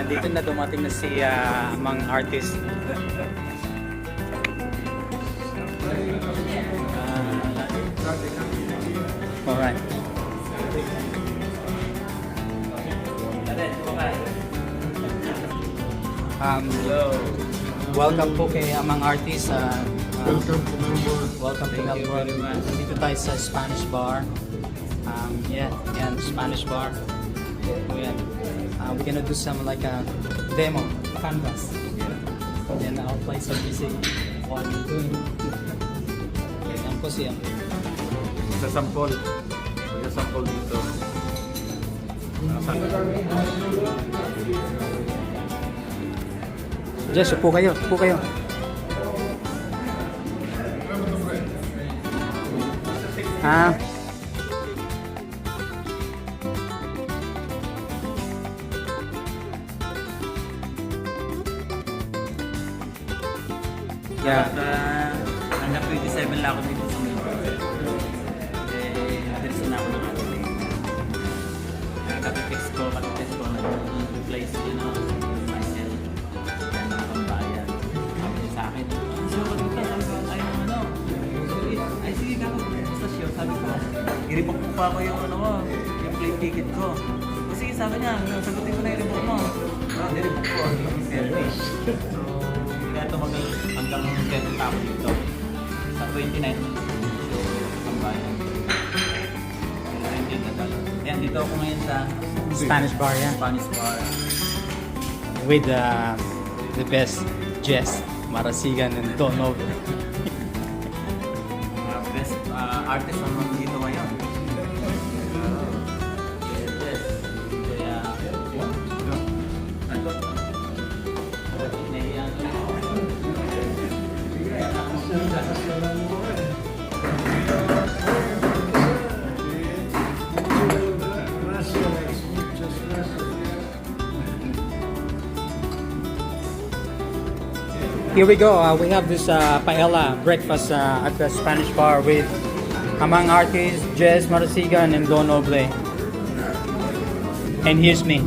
dito na dumating na si Amang Artist. Alright. Welcome po kay Amang Artist. Welcome to Melbourne. Dito tayo sa Spanish Bar. Yeah, Spanish Bar. Yeah. We're gonna do some like a demo, canvas. And I'll play some music while you're doing. Yan po siya. Sasampol. Sasampol dito. Jess, upo kayo. Upo kayo. Yeah. Hanggang 27 lang ako dito sa Melbourne. Adres na ako ng ating. Kapipix ko nag-replace din ako myself. Yan ang pambayan. Sabi niya sa akin, so dito, ay ano, ay sige ka ako sa stasyon. Sabi ko, i-rebook mo pa ako yung yung plane ticket ko. O sige, sabi niya, sagutin ko na i-rebook mo. I-rebook ko, yung service. So, kaya tumagal hanggang 10 pa ako dito. Sa 29, so, pambayan. Yan, dito ako ngayon sa Spanish Bar, yeah. Spanish Bar. With the best Jess Marasigan and Donob. Best artist naman dito ngayon. Yes. Kaya, Here we go. We have this paella breakfast at the Spanish Bar with Amang Artist, Jess Marasigan, and Don Oble. And here's me.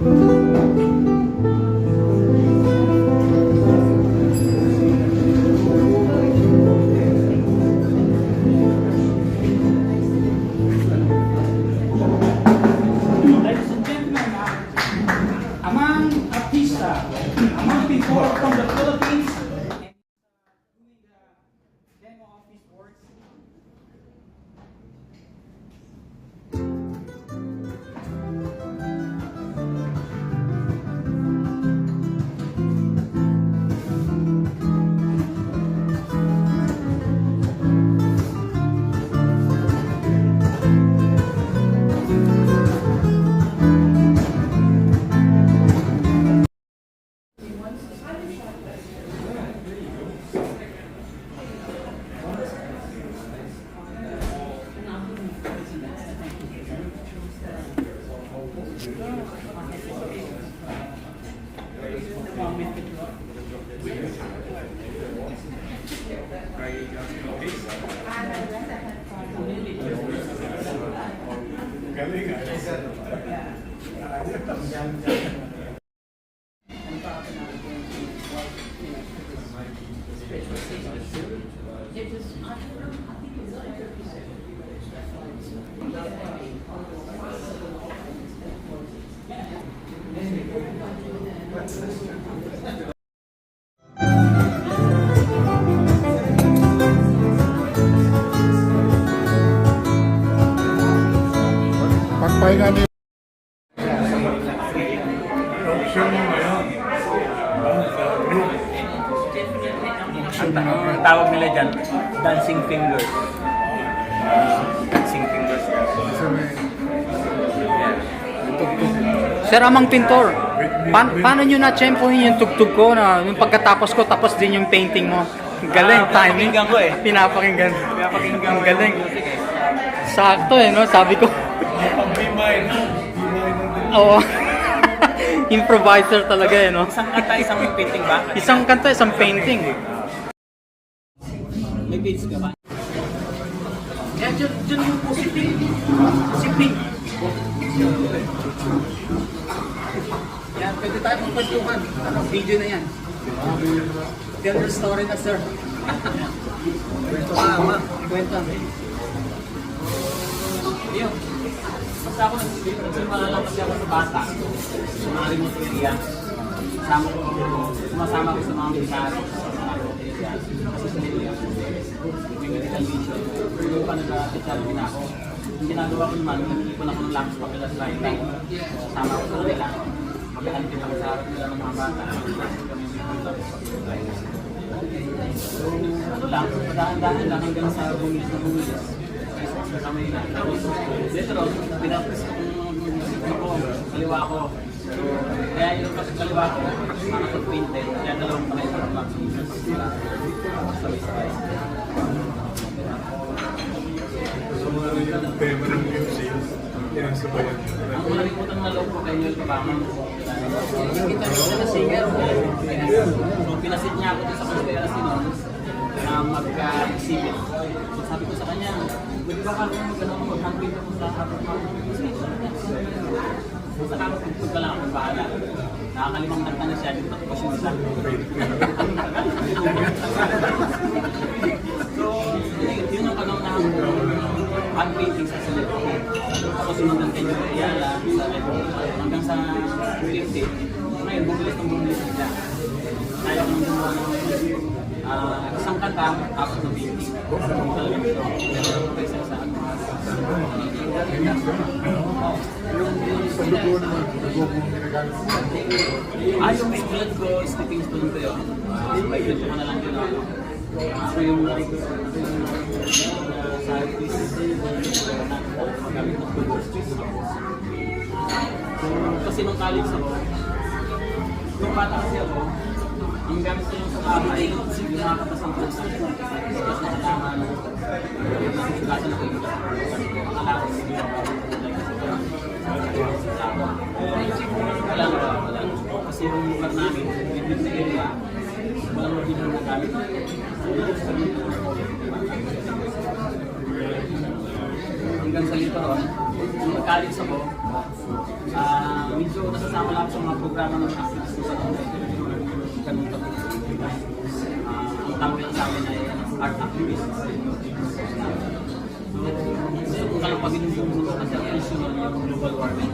Ladies and gentlemen, among artista, among people from the Philippines, doing the demo of his works. Pagpahinga niyo. Ang tawag nila dyan, dancing fingers. Dancing fingers. Sir Amang Pintor, paano nyo na-tsempohin yung tugtog ko na yung pagkatapos ko tapos din yung painting mo? Galing, timing. Pinapakinggan ko eh. Pinapakinggan. Pinapakinggan Ang ko galing. yung music eh. Sakto eh, no? Sabi ko. Oo. Improviser talaga eh, no? Isang kanta, isang painting ba? Isang kanta, isang painting. May page ka ba? Yan, dyan yung positive. Positive. Yan, pwede tayo magpagtukan. Video na yan. Tell the story na, sir. Kwento ka, ama. Kwento. Ayun. Basta ako nagsimula lang kasi ako sa bata. Sa mga remote area. Sumasama ko sa mga militar. Kasi sa area. May medical mission. Pero pa nag-teacher din ako. Yung ginagawa ko naman, hindi ko na ako ng lapis papilas writing. Kasama ko sa kanila. Magkahantin ako sa harap nila ng mga bata. So, ano lang, padahan-dahan lang hanggang sa bumilis na bumilis. Sa kamay na. Tapos, dito ron, pinapres ko ko, kaliwa ko. So, kaya yung kaliwa ko, mga pag-painted, kaya dalawang kamay sa mga sabay-sabay. So, yung tema ng museum, inasabayan. Ang malalimutan na loob ko kay Noel Cabaman. Yung guitarista na singer. So, pinasit niya ako sa conspiracy noon na magka-exhibit. So, sabi ko sa kanya, pwede ba kami mag-handprint ako sa harap mo? So, sa kakapagpag ka lang akong bahala. Nakakalimang kanta na siya, dito ko siya isa. So, yun ang kagangahan ko. Hand-painting sa salit. Ako sinundan kay Joey Ayala sa Edo. Hanggang sa 50. Ngayon, bumulis siya. Kaya ko nang gumawa ng isang kanta, tapos na painting. Talagang ito. Kaysa sa ano. Sa lugo naman, lugo mong ginagamit. Yung sulat ko, stepping stone ko yun. Pag-ilan ko na lang yun. Ako yung sa artist magamit ng tubos. Kasi nung college ako, nung bata kasi ako, ang gamit ko yung sa kamay, yung mga kapasang post. Kasi nakalaman, nasugatan ako yung nakalaman siguro. Wala. Kasi yung lugar namin, yung sa area, walang mabili na gamit. Hanggang sa lito ron, nung nag-college ako, medyo nasa kasama lang sa mga programa ng activities ko sa ganun to. Ang tawag nila sa amin ay art activists. So, kung kayo pag-inubong mo kasi ang issue ng global warming,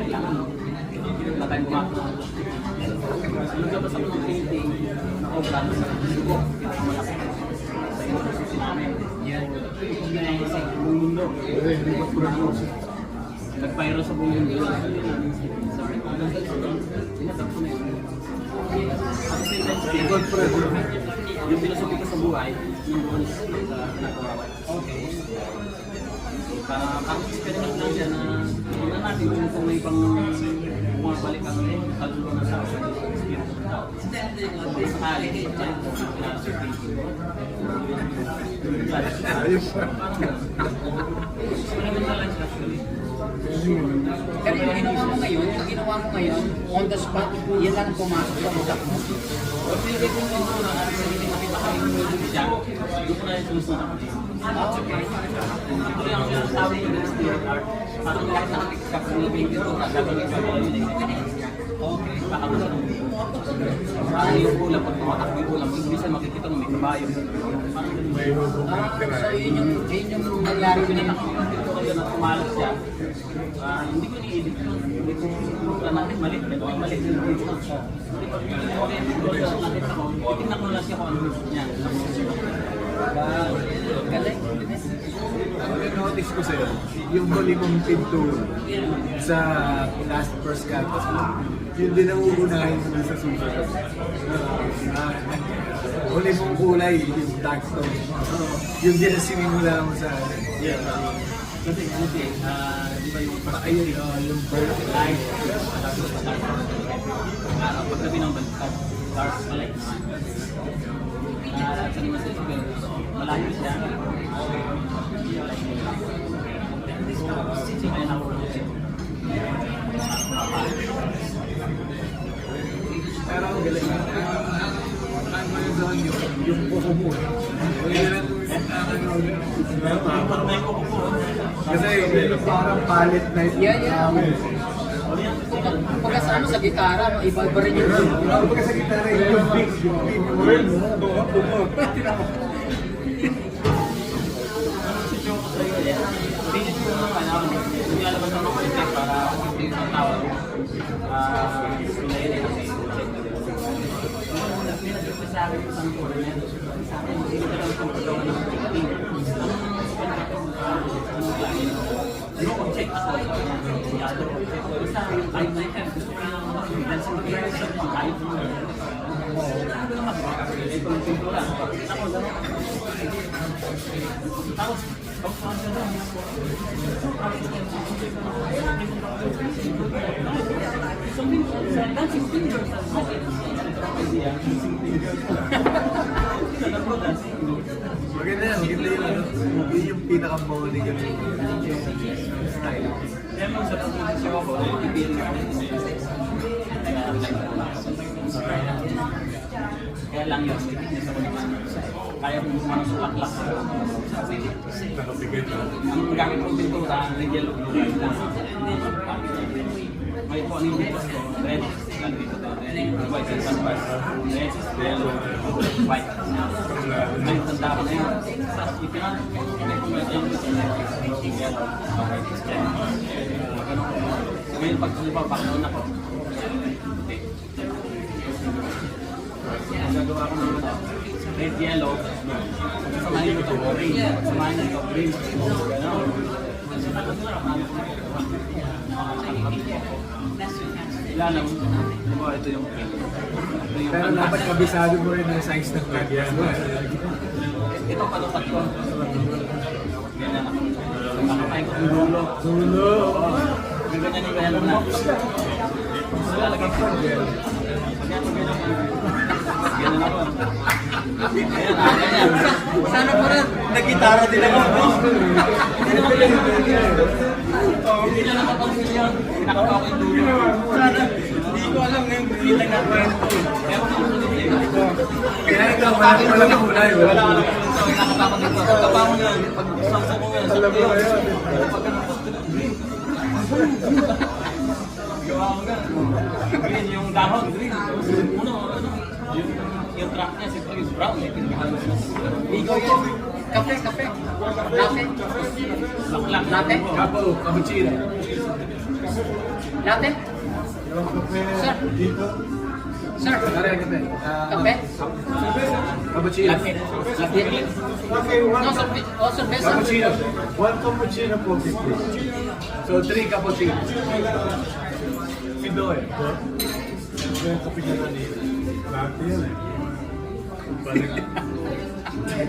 kailangan na tayo gumagawa. Naglabas ako ng painting na obra sa subok. Malaki. Sa university namin. Yan. Sa buong mundo. Nag-viral sa buong mundo. Sinasap ko na yun. At the same time, yung filosofi ko sa buhay, yung buwan sa nagawa. Okay. Parang experiment lang siya na tingnan natin kung may pang bumabalik ang kaluluwa ng tao sa experience ng tao. Kung sakali, Pero yung ginawa mo ngayon, on the spot, yan lang pumasok sa utak mo. Pag nilagay ko yung mga sarili nakita kami yung music siya, doon ko na yung sulusunan. Okay. Actually, ang sinasabi ko ng spirit art, parang kahit nakakikap ng labing dito, gagawin ko yung okay, baka masanong parang yung ulam, pag tumatakbo yung ulam, minsan makikita mo may kabayo. Parang ganun. So yun yung nangyari ko Pinanakot ko kayo na tumalas siya. Hindi ko ni-edit yun. Hindi ko natin mali. Tingnan ko lang siya kung ano gusto niya. Galing. Ang notice ko sa'yo, yung huli mong pintura sa last first canvas, yun din ang uunahin mo sa susunod. Huli mong kulay, yung dark tone. Yun din ang sinimula mo sa Yeah. Kasi di ba yung ayun, yung bird light, pagsabi ng baliktad, dark light naman. Sa lima sa isipin, malayo siya. Kaya nakuha siya. pero ang galing. Ano yun doon, yung buko mo. Kasi parang palit na ito. Yeah. Pagka sa ano, sa gitara, no, iba-iba rin yung Pagka sa gitara, yung big word mo. Pilit ko naman alam, naglalabas ng mga content para yung isang tao. Pinayalin kasi sa akin yung isang tour niya. Sa akin, hindi ko lang itong paggawa ng painting. Ano kung check ako? Basta kahit na yan, gusto ko lang dancing materials sa kahit mo. Ito yung pintura. Ako, gano'n. Tapos, Maganda yun yung pinaka-morning yung style. kaya mo sa pagkakasya ako, ipil na kaya lang yun, kaya kong gumawa ng sulaklak. Ang gamit kong pintura, ang yellow blue lang. May po ano yung bukas ko, red, nandito to, white and canvas, red, yellow, white. Ngayon, tanda ko na yun. Tapos ipinag, yellow, ngayon pag pagpapaknoon ako, ang gagawa ko ng red, yellow, samahin mo ito, orange, samahin mo ito, green, gano'n. Ilan lang, ito yung Pero dapat kabisado mo rin ang size ng canvas mo. ito palupat ko. Ganyan ako. Nakakaikot yung dulo. Dulo! Ganyan yung ganyan na. Lalagay ko. Ganyan ako. Ganyan. Sana po rin, nag-gitara din ako. Hindi na nakapansin yun. Pinakapa ko yung dulo. Sana, hindi ko alam na yung bilang na kwento. Kaya kung ako din Kaya ikaw, wala kang kulay. wala ka lang. So, nakakapa ko dito. Kapa mo yan. Pag samsa ko yan. Alam mo ba yun? Pagka Ginawa ko gano'n. Green yung dahon, green. Tapos yung puno, ano, yung truck niya, siyempre yung brown. Eh, pinakahalos na. Ikaw yan. Kape, kape. Latte. Laklak. Latte. Kapo, cappuccino. Latte. Sir. Sir. Pare, kape. Kape. Cappuccino. Latte. Latte. Okay, No, cerveza. Oh, cerveza. Cappuccino. One cappuccino po, 50. So, 3 cappuccino. Pido eh. Yung cappuccino nila. Latte yan eh.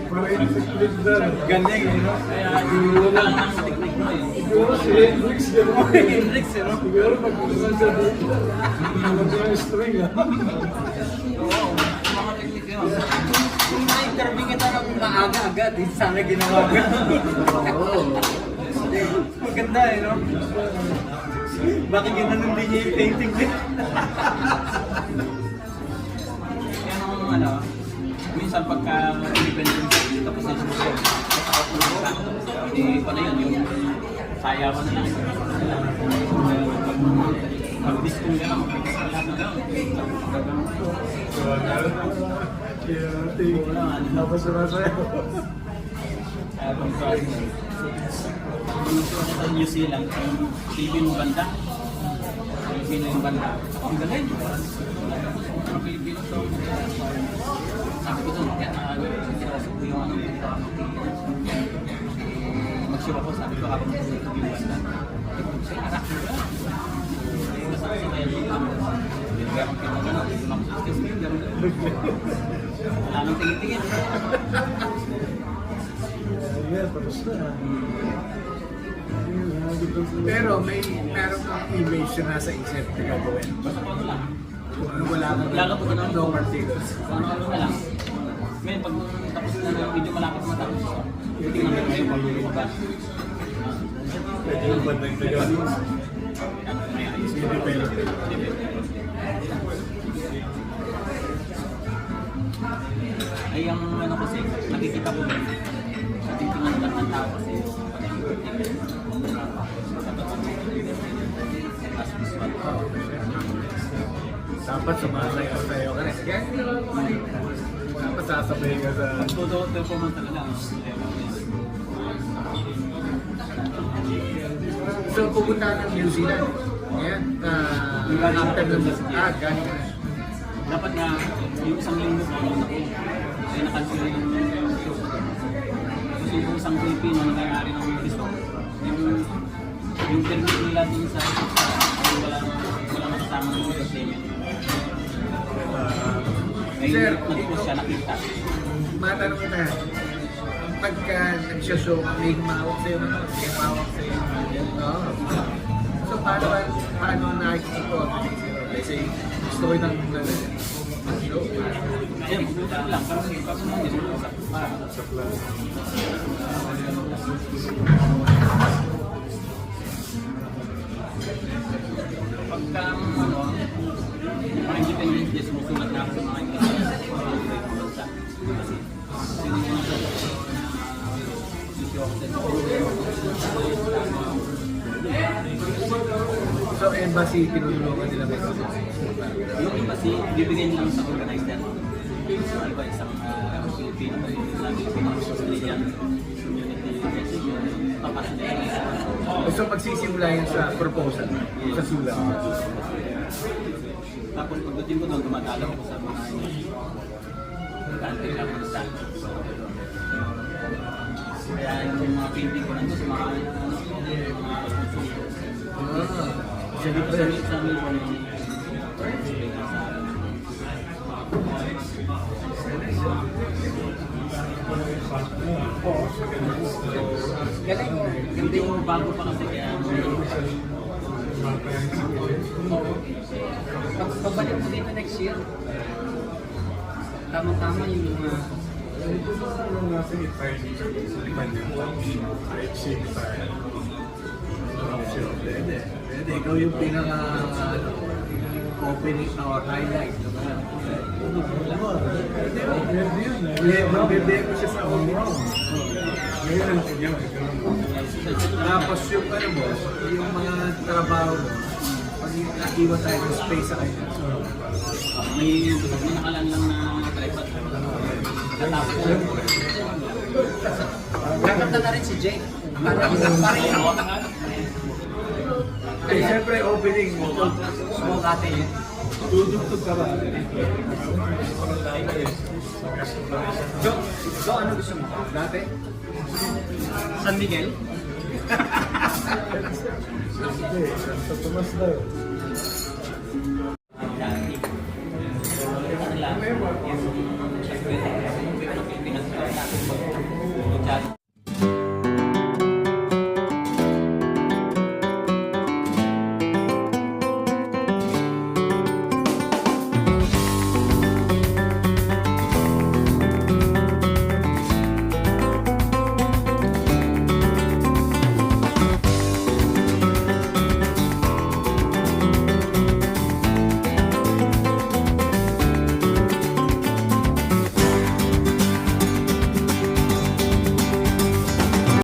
Parang split doon. Galing eh, no? Kaya, yung lang ang technique mo eh. Siguro si Hendrix gano'n. Hendrix, eh, no? Siguro pag-usan sa dito. Hindi yung string ah. Oo, mga technique yun. Kung na-interview kita ng maaga agad, hindi sana ginawa ko. Maganda eh, no? Bakit ginanon din niya yung painting din? Kaya nung ano, minsan pagka independent tapos na siya hindi pa na yun, yung saya ko na lang. Mag-discount ka lang, mag-discount na lang. Tapos sumasayaw. Kaya kung sa New Zealand, yung TV mo banda, Pilipino yung banda. Ang galing. Ang Pilipino to. Sabi ko doon, kaya sinasok ko yung ano, mag-show ako, sabi ko ako mag-show yung banda. Siya, anak ko ba? Masakit sa kaya dito. Binigay akong pinagano, yung mga sustis, wala nang tingin-tingin. Yeah, tapos na. Pero meron kang image na nasa isip na gagawin. Wala kang Lalo po na no partidos. ano na lang. Ngayon, pag tapos na medyo malapit matapos, titignan ko ngayon pag lumabas. Pwede yung banda yung taga. Ay, ang ano kasi, nakikita ko ba, titingnan lang ng tao kasi as visual. Dapat sumasayaw-sayaw ka rin. Dapat sasabay ka sa... Pag-do-do po man talaga. So, pupunta ka ng New Zealand. Ayan. Galing ka na. Dapat nga, yung isang linggo ko, ano ako, ay nakansila yung show. Kasi yung isang Pilipino na nangyari ng gusto, yung permit nila din sa ay wala nakasama ng entertainment. Ay, Sir, nag-post siya, nakita. matanong kita, pagka nagsya-show, may humawak sa'yo, may humawak sa'yo. Oo. So, paano nakikita? Let's say, gusto ko ng show. Ayun, pupunta lang. Kasi hindi mo sa plan. Pagka, ano, mga independent days, sumusulat na ako sa mga independent bansa. Kasi, hindi mo na So, embassy, tinutulungan nila ba ito? yung iba si bibigyan lang sa organizer. Yung iba isang Filipino, lagi Australian community message, papasok na yun. So, magsisimula yun sa proposal, sa sulat. Tapos pagdating ko doon, tumatalaw ako sa mga country lang ng stand. Kaya yung mga painting ko nandun sa mga sa Galing. hindi ko bago pa kasi kaya Pabalik mo dito next year. Tama-tama yung mga... Pwede. Ikaw yung pinaka opening or highlight. Pwede ko siya sa opening. Tapos yung ano mo, yung mga trabaho mo, nag-iwan tayo ng space sa kanya. So, May nakalan lang na tripod. Natapos ko. Kakanta na rin si Jake. Parang yung eh, siyempre opening. small latte yun. Tutugtog ka ba? So, ano gusto mo? Dati? San Miguel? Hindi, Santo Tomas daw.